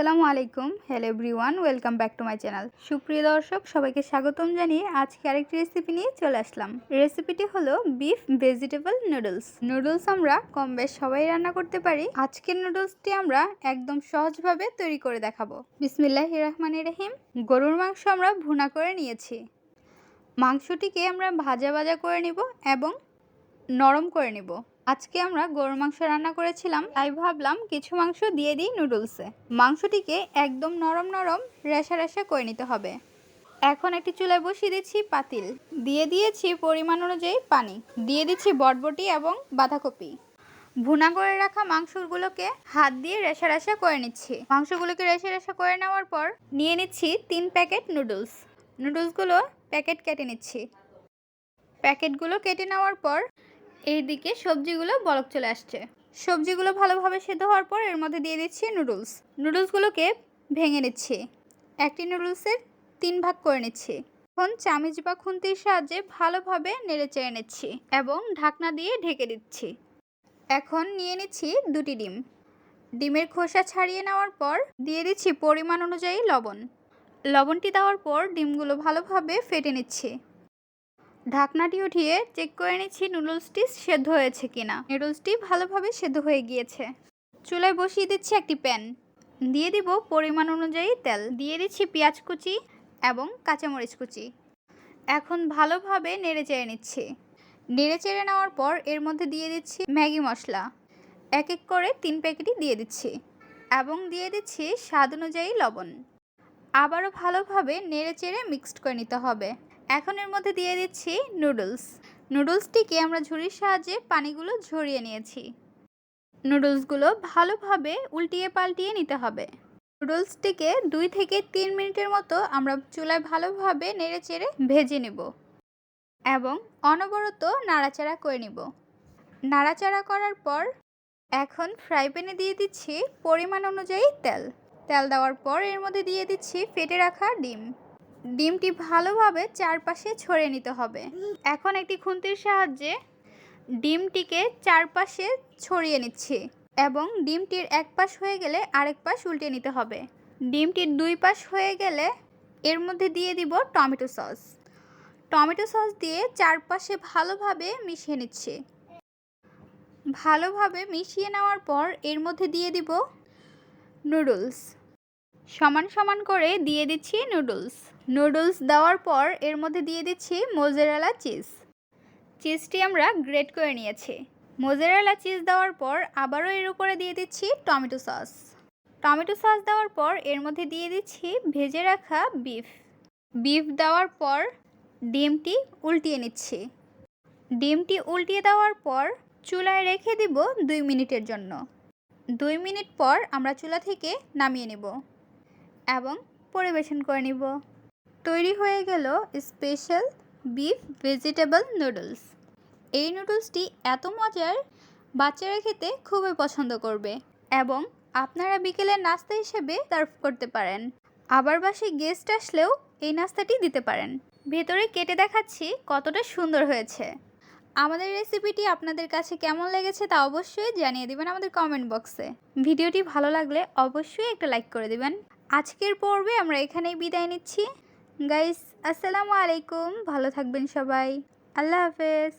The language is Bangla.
আসসালামু আলাইকুম। Hello everyone, welcome back to my channel. সুপ্রিয় দর্শক, সবাইকে স্বাগতম জানিয়ে আজকে আরেকটি রেসিপি নিয়ে চলে আসলাম। রেসিপিটি হলো বিফ ভেজিটেবল নুডলস। নুডলস আমরা কম বেশ সবাই রান্না করতে পারি। আজকের নুডলসটি আমরা একদম সহজভাবে তৈরি করে দেখাবো। বিসমিল্লাহির রহমানির রহিম। গরুর মাংস আমরা ভুনা করে নিয়েছি। মাংসটিকে আমরা ভাজা ভাজা করে নিব এবং নরম করে নিব। আজকে আমরা গরুর মাংস রান্না করেছিলাম, তাই ভাবলাম কিছু মাংস দিয়ে দিই নুডলসে। মাংসটিকে একদম নরম নরম রেশা রেশা করে নিতে হবে। এখন একটি চুলায় বসিয়ে দিচ্ছি পাতিল, দিয়ে দিয়েছি পরিমাণ অনুযায়ী পানি, দিয়ে দিচ্ছি বটবটি এবং বাঁধাকপি। ভুনা করে রাখা মাংসগুলোকে হাত দিয়ে রেশা রেশা করে নিচ্ছি। মাংসগুলোকে রেশা রেশা করে নেওয়ার পর নিয়ে নিচ্ছি 3 প্যাকেট নুডলস। নুডলসগুলো প্যাকেট কেটে নিচ্ছি। প্যাকেটগুলো কেটে নেওয়ার পর এইদিকে সবজিগুলো বলক চলে আসছে। সবজিগুলো ভালোভাবে সেদ্ধ হওয়ার পর এর মধ্যে দিয়ে দিচ্ছি নুডলসগুলোকে ভেঙে নিচ্ছি। একটি নুডলসের 3 ভাগ করে নিচ্ছি। এখন চামচ বা খুন্তির সাহায্যে ভালোভাবে নেড়ে চেড়ে নিচ্ছি এবং ঢাকনা দিয়ে ঢেকে দিচ্ছি। এখন নিয়ে নিচ্ছি 2টি ডিম। ডিমের খোসা ছাড়িয়ে নেওয়ার পর দিয়ে দিচ্ছি পরিমাণ অনুযায়ী লবণ। লবণটি দেওয়ার পর ডিমগুলো ভালোভাবে ফেটে নিচ্ছি। ঢাকনাটি উঠিয়ে চেক করে নিচ্ছি নুডলসটি সেদ্ধ হয়েছে কিনা। নুডলসটি ভালোভাবে সেদ্ধ হয়ে গিয়েছে। চুলায় বসিয়ে দিচ্ছি একটি প্যান, দিয়ে দিব পরিমাণ অনুযায়ী তেল, দিয়ে দিচ্ছি পেঁয়াজ কুচি এবং কাঁচামরিচ কুচি। এখন ভালোভাবে নেড়ে চেড়ে নিচ্ছি। নেড়ে চেড়ে নেওয়ার পর এর মধ্যে দিয়ে দিচ্ছি ম্যাগি মশলা। এক এক করে 3 প্যাকেটই দিয়ে দিচ্ছি এবং দিয়ে দিচ্ছি স্বাদ অনুযায়ী লবণ। আবারও ভালোভাবে নেড়ে চেড়ে মিক্সড করে নিতে হবে। এখন এর মধ্যে দিয়ে দিচ্ছি নুডলসটিকে আমরা ঝুড়ির সাহায্যে পানিগুলো ঝরিয়ে নিয়েছি। নুডলসগুলো ভালোভাবে উল্টিয়ে পাল্টিয়ে নিতে হবে। নুডলসটিকে 2 থেকে 3 মিনিটের মতো আমরা চুলায় ভালোভাবে নেড়ে চেড়ে ভেজে নেব এবং অনবরত নাড়াচাড়া করে নিব। নাড়াচাড়া করার পর এখন ফ্রাই প্যানে দিয়ে দিচ্ছি পরিমাণ অনুযায়ী তেল দেওয়ার পর এর মধ্যে দিয়ে দিচ্ছি ফেটে রাখা ডিমটি ভালোভাবে চারপাশে ছড়িয়ে নিতে হবে। এখন একটি খুন্তির সাহায্যে ডিমটিকে চারপাশে ছড়িয়ে নিচ্ছি এবং ডিমটির এক পাশ হয়ে গেলে আরেক পাশ উল্টে নিতে হবে। ডিমটির 2 পাশ হয়ে গেলে এর মধ্যে দিয়ে দিব টমেটো সস দিয়ে চারপাশে ভালোভাবে মিশিয়ে নিচ্ছি। ভালোভাবে মিশিয়ে নেওয়ার পর এর মধ্যে দিয়ে দিব নুডলস। সমান সমান করে দিয়ে দিচ্ছি নুডলস দেওয়ার পর এর মধ্যে দিয়ে দিচ্ছি মোজারেলা চিজটি আমরা গ্রেট করে নিয়েছি। মোজারেলা চিজ দেওয়ার পর আবারও এর উপরে দিয়ে দিচ্ছি টমেটো সস দেওয়ার পর এর মধ্যে দিয়ে দিচ্ছি ভেজে রাখা বিফ দেওয়ার পর ডিমটি উল্টিয়ে নিচ্ছি। ডিমটি উল্টিয়ে দেওয়ার পর চুলায় রেখে দিব 2 মিনিটের জন্য। 2 মিনিট পর আমরা চুলা থেকে নামিয়ে নেব এবং পরিবেশন করে নিব। তৈরি হয়ে গেল স্পেশাল বিফ ভেজিটেবল নুডলস। এই নুডলসটি এত মজার, বাচ্চারা খেতে খুবই পছন্দ করবে এবং আপনারা বিকেলের নাস্তা হিসেবে সার্ভ করতে পারেন। আবার বাসায় গেস্ট আসলেও এই নাস্তাটি দিতে পারেন। ভেতরে কেটে দেখাচ্ছি কতটা সুন্দর হয়েছে। আমাদের রেসিপিটি আপনাদের কাছে কেমন লেগেছে তা অবশ্যই জানিয়ে দিবেন আমাদের কমেন্ট বক্সে। ভিডিওটি ভালো লাগলে অবশ্যই একটা লাইক করে দিবেন। আজকের পর্বে আমরা এখানেই বিদায় নিচ্ছি। গাইস, আসসালামু আলাইকুম। ভালো থাকবেন সবাই। আল্লাহ হাফেজ।